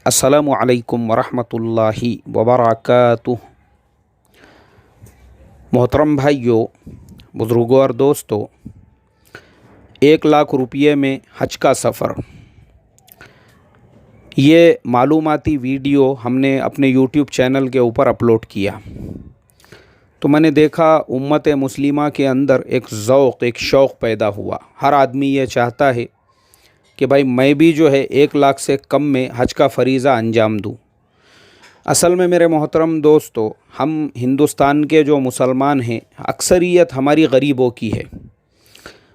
अस्सलामु अलैकुम वरहमतुल्लाहि वबरकातुह। मोहतरम भाइयों, बुज़ुर्गों और दोस्तों, 1 लाख रुपये में हज का सफ़र, ये मालूमाती वीडियो हमने अपने यूट्यूब चैनल के ऊपर अपलोड किया तो मैंने देखा उम्मत मुस्लिमा के अंदर एक ज़ौक़, एक शौक़ पैदा हुआ। हर आदमी ये चाहता है कि भाई मैं भी जो है 1 लाख से कम में हज का फ़रीज़ा अंजाम दूँ। असल में मेरे मोहतरम दोस्तों, हम हिंदुस्तान के जो मुसलमान हैं, अक्सरियत हमारी गरीबों की है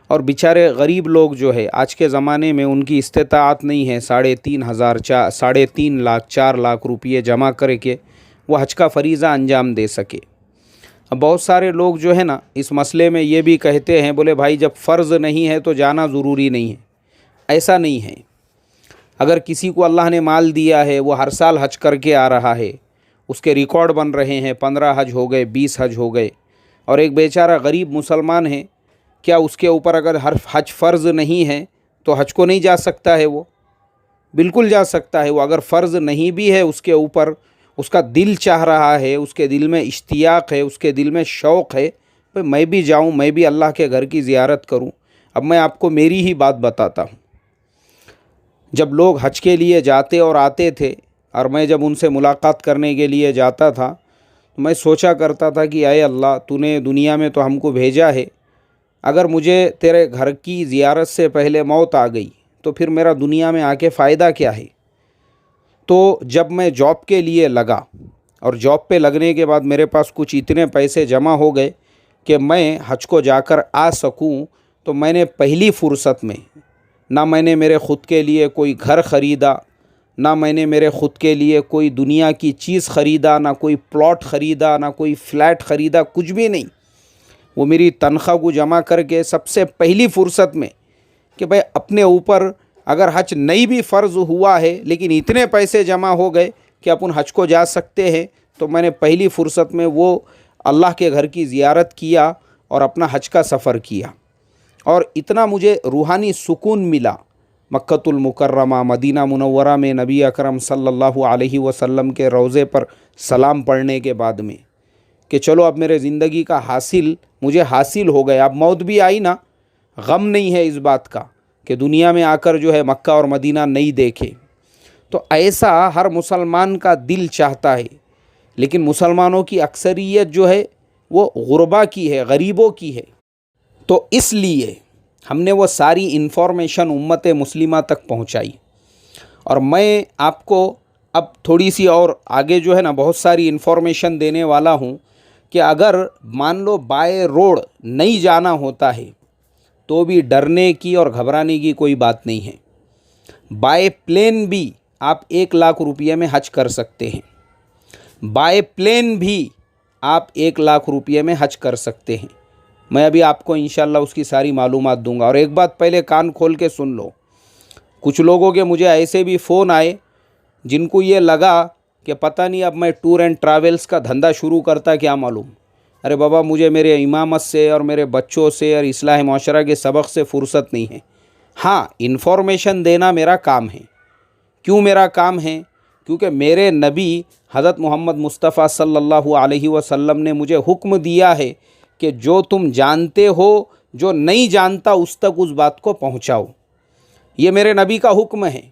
और बेचारे गरीब लोग जो है आज के ज़माने में उनकी इस्तिताअत नहीं है 3.5 लाख 4 लाख रुपये जमा करके वो हज का फ़रीज़ा अंजाम दे सके। अब बहुत सारे लोग जो है ना इस मसले में ये भी कहते हैं, बोले भाई जब फ़र्ज़ नहीं है तो जाना ज़रूरी नहीं है। ऐसा नहीं है। अगर किसी को अल्लाह ने माल दिया है, वो हर साल हज करके आ रहा है, उसके रिकॉर्ड बन रहे हैं, 15 हज हो गए, 20 हज हो गए, और एक बेचारा गरीब मुसलमान है, क्या उसके ऊपर अगर हर हज फ़र्ज़ नहीं है तो हज को नहीं जा सकता है? वो बिल्कुल जा सकता है। वो अगर फ़र्ज़ नहीं भी है उसके ऊपर, उसका दिल चाह रहा है, उसके दिल में इश्तियाक़ है, उसके दिल में शौक़ है, भाई मैं भी जाऊँ, मैं भी अल्लाह के घर की ज़ियारत करूँ। अब मैं आपको मेरी ही बात बताता हूँ। जब लोग हज के लिए जाते और आते थे और मैं जब उनसे मुलाकात करने के लिए जाता था तो मैं सोचा करता था कि आए अल्लाह, तूने दुनिया में तो हमको भेजा है, अगर मुझे तेरे घर की ज़ियारत से पहले मौत आ गई तो फिर मेरा दुनिया में आके फ़ायदा क्या है? तो जब मैं जॉब के लिए लगा और जॉब पे लगने के बाद मेरे पास कुछ इतने पैसे जमा हो गए कि मैं हज को जाकर आ सकूं, तो मैंने पहली फ़ुर्सत में, ना मैंने मेरे ख़ुद के लिए कोई घर ख़रीदा, ना मैंने मेरे ख़ुद के लिए कोई दुनिया की चीज़ ख़रीदा, ना कोई प्लॉट ख़रीदा, ना कोई फ्लैट ख़रीदा, कुछ भी नहीं। वो मेरी तनख्वाह को जमा करके सबसे पहली फ़ुर्सत में कि भाई अपने ऊपर अगर हज नहीं भी फ़र्ज़ हुआ है लेकिन इतने पैसे जमा हो गए कि अपन हज को जा सकते हैं, तो मैंने पहली फ़ुर्सत में वो अल्लाह के घर की ज़ियारत किया और अपना हज का सफ़र किया। और इतना मुझे रूहानी सुकून मिला मक्कतुल मुकर्रमा मदीना मुनव्वरा में नबी अकरम सल्लल्लाहु अलैहि वसल्लम के रोज़े पर सलाम पढ़ने के बाद में, कि चलो अब मेरे ज़िंदगी का हासिल मुझे हासिल हो गया। अब मौत भी आई ना, गम नहीं है इस बात का कि दुनिया में आकर जो है मक्का और मदीना नहीं देखे। तो ऐसा हर मुसलमान का दिल चाहता है, लेकिन मुसलमानों की अक्सरियत जो है वो गुरबा की है, गरीबों की है। तो इसलिए हमने वो सारी इन्फॉर्मेशन उम्मत मुस्लिमा तक पहुंचाई और मैं आपको अब थोड़ी सी और आगे जो है ना बहुत सारी इन्फॉर्मेशन देने वाला हूं कि अगर मान लो बाय रोड नहीं जाना होता है तो भी डरने की और घबराने की कोई बात नहीं है। बाय प्लेन भी आप 1 लाख रुपये में हज कर सकते हैं। बाय प्लेन भी आप 1 लाख रुपये में हज कर सकते हैं। मैं अभी आपको इंशाल्लाह उसकी सारी मालूमात दूंगा। और एक बात पहले कान खोल के सुन लो, कुछ लोगों के मुझे ऐसे भी फ़ोन आए जिनको ये लगा कि पता नहीं अब मैं टूर एंड ट्रैवल्स का धंधा शुरू करता, क्या मालूम। अरे बाबा, मुझे मेरे इमामत से और मेरे बच्चों से और इस्लाह माशरा के सबक से फ़ुर्सत नहीं है। हाँ, इन्फॉर्मेशन देना मेरा काम है। क्यों मेरा काम है? क्योंकि मेरे नबी हज़रत मोहम्मद मुस्तफ़ा सल्लल्लाहु अलैहि वसल्लम ने मुझे हुक्म दिया है कि जो तुम जानते हो, जो नहीं जानता उस तक उस बात को पहुंचाओ। ये मेरे नबी का हुक्म है,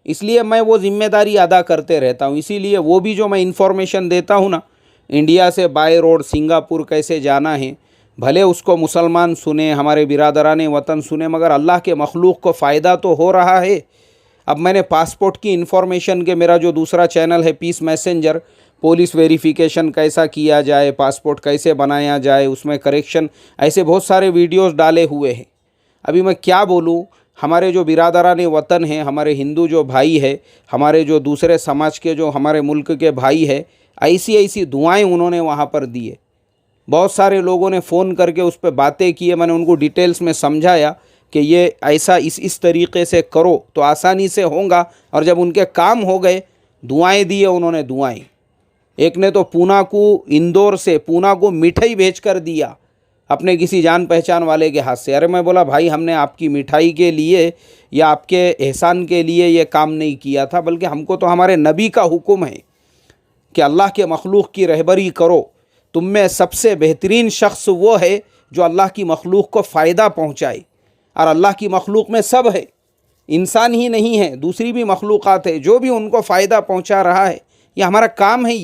इसलिए मैं वो ज़िम्मेदारी अदा करते रहता हूँ। इसीलिए वो भी जो मैं इन्फॉर्मेशन देता हूँ ना, इंडिया से बाय रोड सिंगापुर कैसे जाना है, भले उसको मुसलमान सुने, हमारे बिरादरान वतन सुने, मगर अल्लाह के मखलूक को फ़ायदा तो हो रहा है। अब मैंने पासपोर्ट की इन्फॉर्मेशन के, मेरा जो दूसरा चैनल है पीस मैसेंजर, पुलिस वेरिफिकेशन कैसा किया जाए, पासपोर्ट कैसे बनाया जाए, उसमें करेक्शन, ऐसे बहुत सारे वीडियोस डाले हुए हैं। अभी मैं क्या बोलूँ, हमारे जो बिरादरान वतन हैं, हमारे हिंदू जो भाई है, हमारे जो दूसरे समाज के जो हमारे मुल्क के भाई है, ऐसी ऐसी दुआएं उन्होंने वहाँ पर दिए। बहुत सारे लोगों ने फ़ोन करके उस पर बातें की है। मैंने उनको डिटेल्स में समझाया कि ये ऐसा इस तरीक़े से करो तो आसानी से होगा। और जब उनके काम हो गए, दुआएं दी है उन्होंने, दुआएं। एक ने तो पूना को, इंदौर से पूना को मिठाई भेज कर दिया। अपने किसी जान पहचान वाले के हाथ से। अरे मैं बोला भाई हमने आपकी मिठाई के लिए या आपके एहसान के लिए ये काम नहीं किया था, बल्कि हमको तो हमारे नबी का हुक्म है कि अल्लाह के मखलूक की रहबरी करो। तुम में सबसे बेहतरीन शख्स वो है जो अल्लाह की मखलूक को फ़ायदा पहुँचाए, और अल्लाह की मखलूक में सब है, इंसान ही नहीं है, दूसरी भी मखलूक़ात है, जो भी उनको फ़ायदा पहुँचा रहा है, ये हमारा काम है।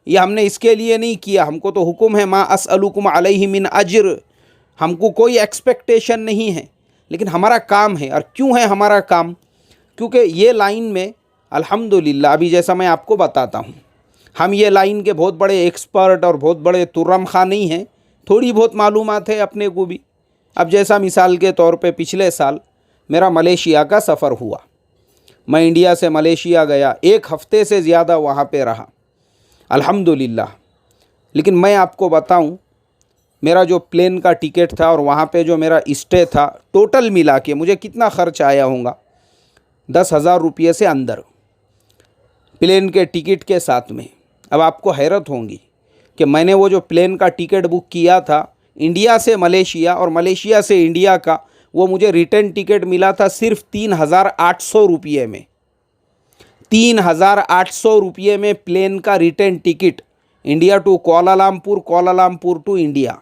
ये हमने इसके लिए नहीं किया, हमको तो हुक्म है मा असअलुकुम अलैहि मिन अज्र, हमको कोई एक्सपेक्टेशन नहीं है, लेकिन हमारा काम है। और क्यों है हमारा काम? क्योंकि ये लाइन में अल्हम्दुलिल्लाह, अभी जैसा मैं आपको बताता हूँ, हम ये लाइन के बहुत बड़े एक्सपर्ट और बहुत बड़े तुर्रम खा नहीं हैं, थोड़ी बहुत मालूमात है अपने को भी। अब जैसा मिसाल के तौर पे पिछले साल मेरा मलेशिया का सफ़र हुआ, मैं इंडिया से मलेशिया गया, 1 हफ़्ते से ज़्यादा वहाँ पे रहा अल्हम्दुलिल्लाह। लेकिन मैं आपको बताऊं, मेरा जो प्लेन का टिकट था और वहाँ पे जो मेरा स्टे था, टोटल मिला के मुझे कितना ख़र्च आया होगा? 10,000 रुपये से अंदर प्लेन के टिकट के साथ में। अब आपको हैरत होगी कि मैंने वो जो प्लेन का टिकट बुक किया था इंडिया से मलेशिया और मलेशिया से इंडिया का, वो मुझे रिटर्न टिकट मिला था सिर्फ 3,800 रुपये में। 3,800 रुपये में प्लेन का return ticket, India to Kuala Lumpur, Kuala Lumpur to India.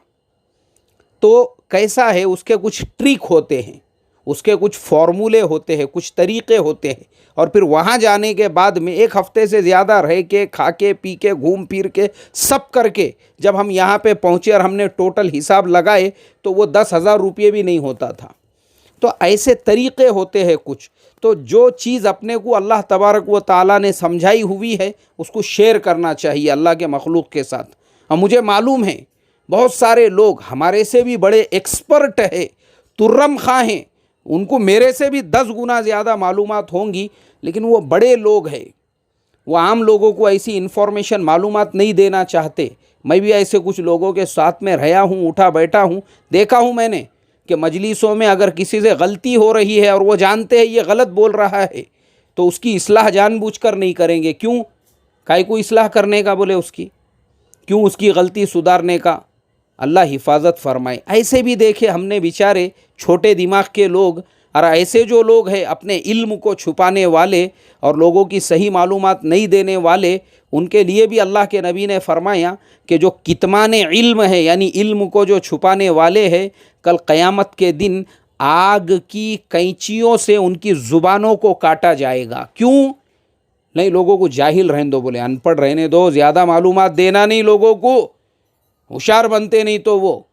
तो कैसा है, उसके कुछ ट्रिक होते हैं, उसके कुछ फॉर्मूले होते हैं, कुछ तरीक़े होते हैं, और फिर वहाँ जाने के बाद में 1 हफ़्ते से ज़्यादा रह के, खा के, पी के, घूम फिर के, सब करके जब हम यहाँ पे पहुँचे और हमने टोटल हिसाब लगाए तो वो 10,000 रुपये भी नहीं होता था। तो ऐसे तरीक़े होते हैं कुछ। तो जो चीज़ अपने को अल्लाह तबारक व ताला ने समझाई हुई है उसको शेयर करना चाहिए अल्लाह के मखलूक के साथ। और मुझे मालूम है बहुत सारे लोग हमारे से भी बड़े एक्सपर्ट है, तुर्रम खा हैं, उनको मेरे से भी 10 गुना ज़्यादा मालूमात होंगी, लेकिन वो बड़े लोग हैं, वो आम लोगों को ऐसी इन्फॉर्मेशन मालूमात नहीं देना चाहते। मैं भी ऐसे कुछ लोगों के साथ में रहा हूँ, उठा बैठा हूँ, देखा हूँ मैंने कि मजलिसों में अगर किसी से गलती हो रही है और वो जानते हैं ये गलत बोल रहा है तो उसकी इस्लाह जानबूझकर नहीं करेंगे। क्यों? काहे को इस्लाह करने का? बोले उसकी क्यों, उसकी गलती सुधारने का। अल्लाह हिफाजत फरमाए। ऐसे भी देखे हमने बेचारे छोटे दिमाग के लोग, और ऐसे जो लोग हैं अपने इल्म को छुपाने वाले और लोगों की सही मालूमात नहीं देने वाले, उनके लिए भी अल्लाह के नबी ने फरमाया कि जो कितमान इल्म है, यानी इल्म को जो छुपाने वाले हैं, कल क़यामत के दिन आग की कैंचियों से उनकी ज़ुबानों को काटा जाएगा। क्यों? नहीं, लोगों को जाहिल रहने दो, बोले अनपढ़ रहने दो, ज़्यादा मालूमात देना नहीं, लोगों को होशियार बनते नहीं तो वो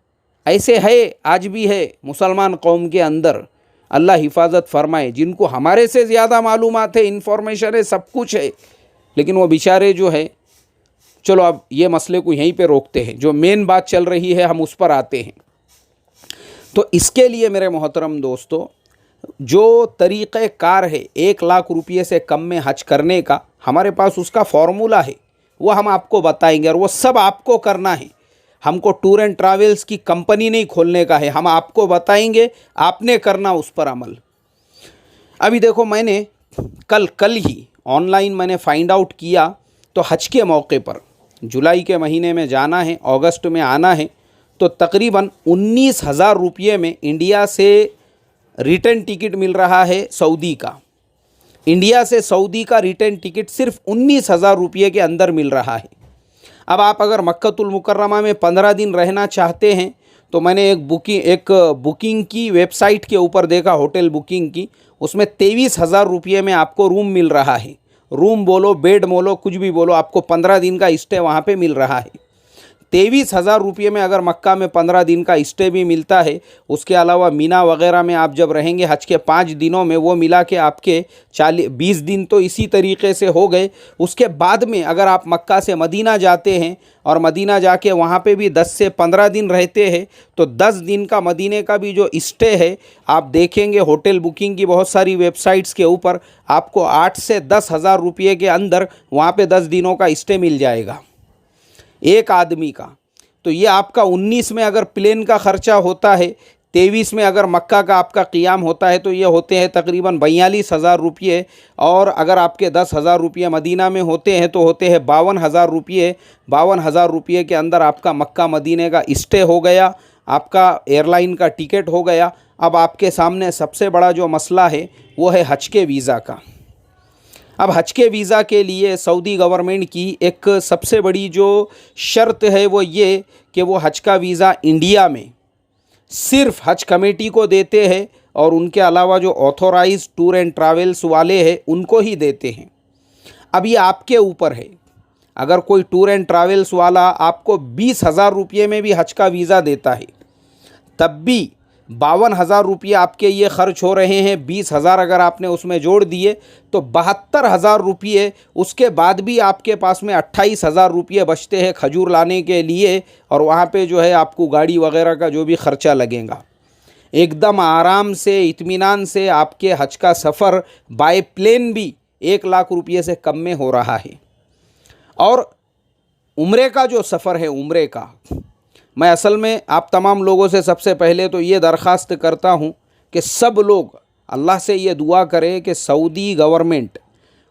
ऐसे है, आज भी है मुसलमान कौम के अंदर। अल्लाह हिफाजत फरमाए। जिनको हमारे से ज़्यादा मालूमात है, इन्फॉर्मेशन है, सब कुछ है, लेकिन वो बेचारे जो है, चलो अब ये मसले को यहीं पे रोकते हैं, जो मेन बात चल रही है हम उस पर आते हैं। तो इसके लिए मेरे मोहतरम दोस्तों, जो तरीक़ेकार है 1 लाख रुपये से कम में हज करने का, हमारे पास उसका फॉर्मूला है, वो हम आपको बताएंगे, और वो सब आपको करना है। हमको टूर एंड ट्रैवल्स की कंपनी नहीं खोलने का है, हम आपको बताएंगे, आपने करना उस पर अमल। अभी देखो, मैंने कल ही ऑनलाइन मैंने फाइंड आउट किया, तो हज के मौके पर जुलाई के महीने में जाना है, अगस्त में आना है, तो तकरीबन 19,000 रुपये में इंडिया से रिटर्न टिकट मिल रहा है सऊदी का। इंडिया से सऊदी का रिटर्न टिकट सिर्फ 19,000 रुपये के अंदर मिल रहा है। अब आप अगर मक्कतुल मुकर्रमा में 15 दिन रहना चाहते हैं तो मैंने एक बुकिंग की वेबसाइट के ऊपर देखा, होटल बुकिंग की, उसमें 23,000 रुपये में आपको रूम मिल रहा है। रूम बोलो, बेड बोलो, कुछ भी बोलो, आपको 15 दिन का स्टे वहाँ पे मिल रहा है। 23,000 रुपये में अगर मक्का में 15 दिन का स्टे भी मिलता है, उसके अलावा मीना वगैरह में आप जब रहेंगे हज के 5 दिनों में, वो मिला के आपके 20 दिन तो इसी तरीके से हो गए। उसके बाद में अगर आप मक्का से मदीना जाते हैं और मदीना जाके वहाँ पे भी 10 से 15 दिन रहते हैं, तो 10 दिन का मदीने का भी जो स्टे है, आप देखेंगे होटल बुकिंग की बहुत सारी वेबसाइट्स के ऊपर आपको 8 से 10,000 रुपये के अंदर वहाँ पे 10 दिनों का स्टे मिल जाएगा एक आदमी का। तो ये आपका 19 में अगर प्लेन का ख़र्चा होता है, 23 में अगर मक्का का आपका क़ियाम होता है, तो ये होते हैं तकरीबन 42,000 रुपये। और अगर आपके 10,000 रुपये मदीना में होते हैं तो होते हैं 52,000 रुपये। 52,000 रुपये के अंदर आपका मक्का मदीने का स्टे हो गया। आपका एयरलाइन का टिकट हो गया। अब आपके सामने सबसे बड़ा जो मसला है वो है हज के वीज़ा का। अब हज के वीज़ा के लिए सऊदी गवर्नमेंट की एक सबसे बड़ी जो शर्त है वो ये कि वो हज का वीज़ा इंडिया में सिर्फ हज कमेटी को देते हैं और उनके अलावा जो ऑथोराइज टूर एंड ट्रैवल्स वाले हैं उनको ही देते हैं। अब ये आपके ऊपर है, अगर कोई टूर एंड ट्रैवल्स वाला आपको 20,000 रुपये में भी हज का वीज़ा देता है, तब भी 52,000 रुपये आपके ये खर्च हो रहे हैं। 20,000 अगर आपने उसमें जोड़ दिए तो 72,000 रुपये, उसके बाद भी आपके पास में 28,000 रुपये बचते हैं खजूर लाने के लिए, और वहाँ पे जो है आपको गाड़ी वगैरह का जो भी ख़र्चा लगेगा। एकदम आराम से इत्मीनान से आपके हज का सफ़र बाय प्लेन भी 1 लाख रुपये से कम में हो रहा है। और उम्रे का जो सफ़र है, उम्रे का, मैं असल में आप तमाम लोगों से सबसे पहले तो ये दरख्वास्त करता हूँ कि सब लोग अल्लाह से ये दुआ करें कि सऊदी गवर्नमेंट,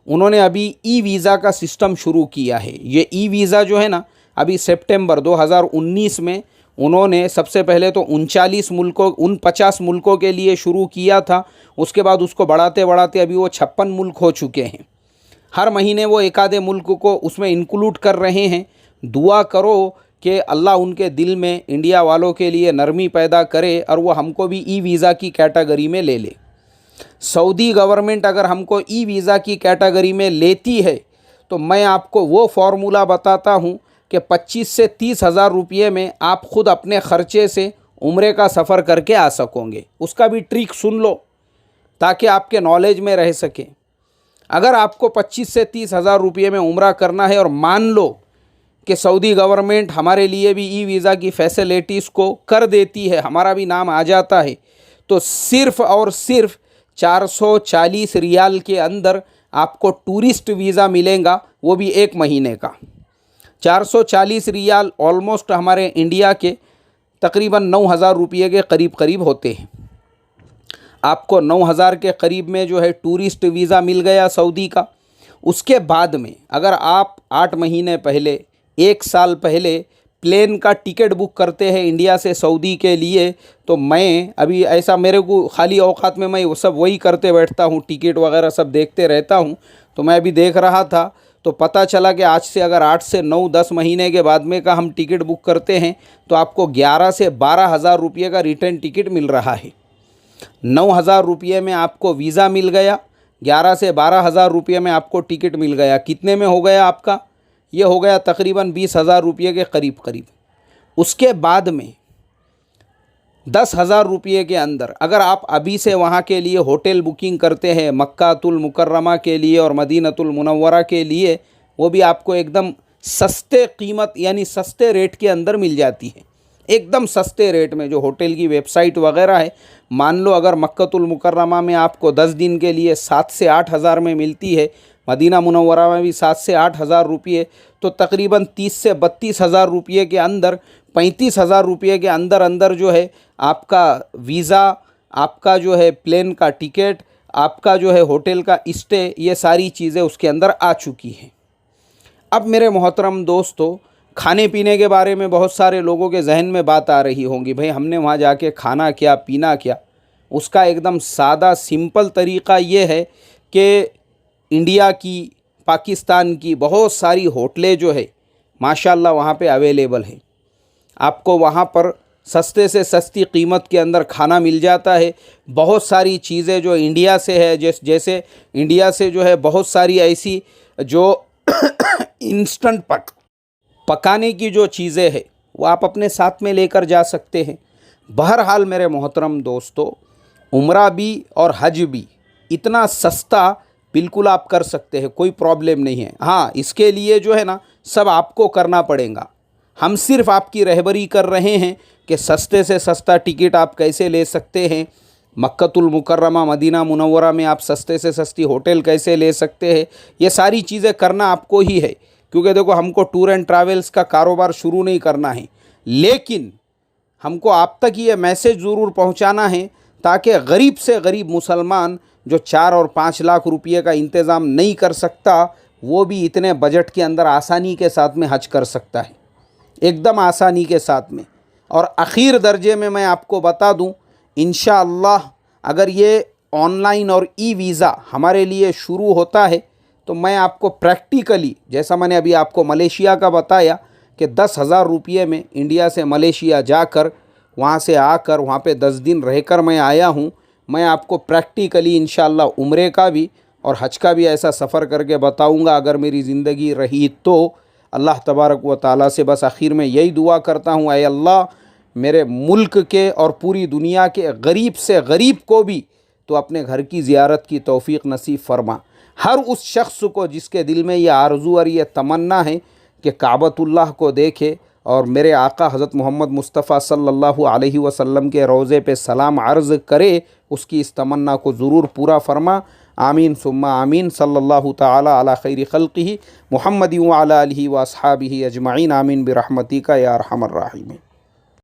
उन्होंने अभी ई वीज़ा का सिस्टम शुरू किया है। ये ई वीज़ा जो है ना, अभी सितंबर 2019 में उन्होंने सबसे पहले तो 49 मुल्कों के लिए शुरू किया था। उसके बाद उसको बढ़ाते बढ़ाते अभी वो 56 मुल्क हो चुके हैं। हर महीने वो एक आधे मुल्क को उसमें इंक्लूड कर रहे हैं। दुआ करो कि अल्लाह उनके दिल में इंडिया वालों के लिए नरमी पैदा करे और वो हमको भी ई वीज़ा की कैटेगरी में ले ले। सऊदी गवर्नमेंट अगर हमको ई वीज़ा की कैटेगरी में लेती है तो मैं आपको वो फार्मूला बताता हूँ कि 25 से 30,000 रुपये में आप ख़ुद अपने ख़र्चे से उम्रे का सफ़र करके आ सकोगे। उसका भी ट्रिक सुन लो ताकि आपके नॉलेज में रह सके। अगर आपको 25 से 30,000 रुपये में उम्रा करना है और मान लो कि सऊदी गवर्नमेंट हमारे लिए भी ई वीज़ा की फ़ैसिलिटीज़ को कर देती है, हमारा भी नाम आ जाता है, तो सिर्फ़ और सिर्फ 440 रियाल के अंदर आपको टूरिस्ट वीज़ा मिलेगा, वो भी 1 महीने का। 440 रियाल ऑलमोस्ट हमारे इंडिया के तकरीबन 9,000 रुपये के करीब करीब होते हैं। आपको 9,000 के करीब में जो है टूरिस्ट वीज़ा मिल गया सऊदी का। उसके बाद में अगर आप 8 महीने पहले, 1 साल पहले प्लेन का टिकट बुक करते हैं इंडिया से सऊदी के लिए, तो मैं अभी ऐसा मेरे को खाली औकात में मैं वो सब वही करते बैठता हूँ, टिकट वगैरह सब देखते रहता हूँ। तो मैं अभी देख रहा था तो पता चला कि आज से अगर 8 से 9-10 महीने के बाद में का हम टिकट बुक करते हैं तो आपको 11 से 12,000 रुपये का रिटर्न टिकट मिल रहा है। 9,000 रुपये में आपको वीज़ा मिल गया, 11 से 12,000 रुपये में आपको टिकट मिल गया। कितने में हो गया आपका? ये हो गया तकरीबन 20,000 रुपये के करीब करीब। उसके बाद में 10,000 रुपये के अंदर अगर आप अभी से वहाँ के लिए होटल बुकिंग करते हैं मक्कातुल मुकर्रमा के लिए और मदीनतुल मुनव्वरा के लिए, वो भी आपको एकदम सस्ते कीमत यानी सस्ते रेट के अंदर मिल जाती है। एकदम सस्ते रेट में जो होटल की वेबसाइट वगैरह है, मान लो अगर मक्कातुल मुकर्रमा में आपको 10 दिन के लिए 7 से 8,000 में मिलती है, मदीना मुनव्वरा में भी 7 से 8,000 रुपये, तो तकरीबन 30 से 32,000 रुपये के अंदर, 35,000 रुपये के अंदर अंदर जो है आपका वीज़ा, आपका जो है प्लेन का टिकट, आपका जो है होटल का स्टे, ये सारी चीज़ें उसके अंदर आ चुकी हैं। अब मेरे मोहतरम दोस्तों, खाने पीने के बारे में बहुत सारे लोगों के जहन में बात आ रही होंगी, भाई हमने वहाँ जाके खाना क्या पीना क्या। उसका एकदम सादा सिंपल तरीक़ा ये है कि इंडिया की, पाकिस्तान की बहुत सारी होटलें जो है माशाल्लाह वहाँ पे अवेलेबल है। आपको वहाँ पर सस्ते से सस्ती कीमत के अंदर खाना मिल जाता है। बहुत सारी चीज़ें जो इंडिया से है, जैसे इंडिया से जो है बहुत सारी ऐसी जो इंस्टेंट पकाने की जो चीज़ें हैं वो आप अपने साथ में लेकर जा सकते हैं। बहरहाल मेरे मोहतरम दोस्तों, उम्रा भी और हज भी इतना सस्ता बिल्कुल आप कर सकते हैं, कोई प्रॉब्लम नहीं है। हाँ, इसके लिए जो है ना सब आपको करना पड़ेगा। हम सिर्फ आपकी रहबरी कर रहे हैं कि सस्ते से सस्ता टिकट आप कैसे ले सकते हैं, मक्कातुल मुकर्रमा मदीना मुनव्वरा में आप सस्ते से सस्ती होटल कैसे ले सकते हैं। ये सारी चीज़ें करना आपको ही है, क्योंकि देखो हमको टूर एंड ट्रैवल्स का कारोबार शुरू नहीं करना है, लेकिन हमको आप तक ये मैसेज ज़रूर पहुंचाना है ताकि गरीब से गरीब मुसलमान जो 4 और 5 लाख रुपये का इंतज़ाम नहीं कर सकता, वो भी इतने बजट के अंदर आसानी के साथ में हज कर सकता है, एकदम आसानी के साथ में। और आखिर दर्जे में मैं आपको बता दूं, इंशाअल्लाह अगर ये ऑनलाइन और ई वीज़ा हमारे लिए शुरू होता है तो मैं आपको प्रैक्टिकली, जैसा मैंने अभी आपको मलेशिया का बताया कि 10,000 रुपये में इंडिया से मलेशिया जाकर वहाँ से आकर वहाँ पे 10 दिन रहकर मैं आया हूँ, मैं आपको प्रैक्टिकली इंशाअल्लाह उम्रे का भी और हज का भी ऐसा सफ़र करके बताऊँगा अगर मेरी ज़िंदगी रही तो। अल्लाह तबारक व ताला से बस आखिर में यही दुआ करता हूँ, ऐ अल्लाह मेरे मुल्क के और पूरी दुनिया के गरीब से गरीब को भी तो अपने घर की ज़ियारत की तौफ़ीक़ नसीब फ़रमा। हर उस शख्स को जिसके दिल में ये आरज़ू और ये तमन्ना है कि काबतुल्लाह को देखे और मेरे आका हज़रत मोहम्मद मुस्तफ़ा सल्लल्लाहु अलैहि वसल्लम के रोज़े पे सलाम अर्ज़ करे, उसकी इस तमन्ना को ज़रूर पूरा फ़रमा। आमीन सुम्मा आमीन। सल्लल्लाहु ताला अला खैरि खल्क़िही मुहम्मदी व अला आलिही व अस्हाबिही अजमाइन। आमीन बिरहमतिका या अरहमर राहिमीन।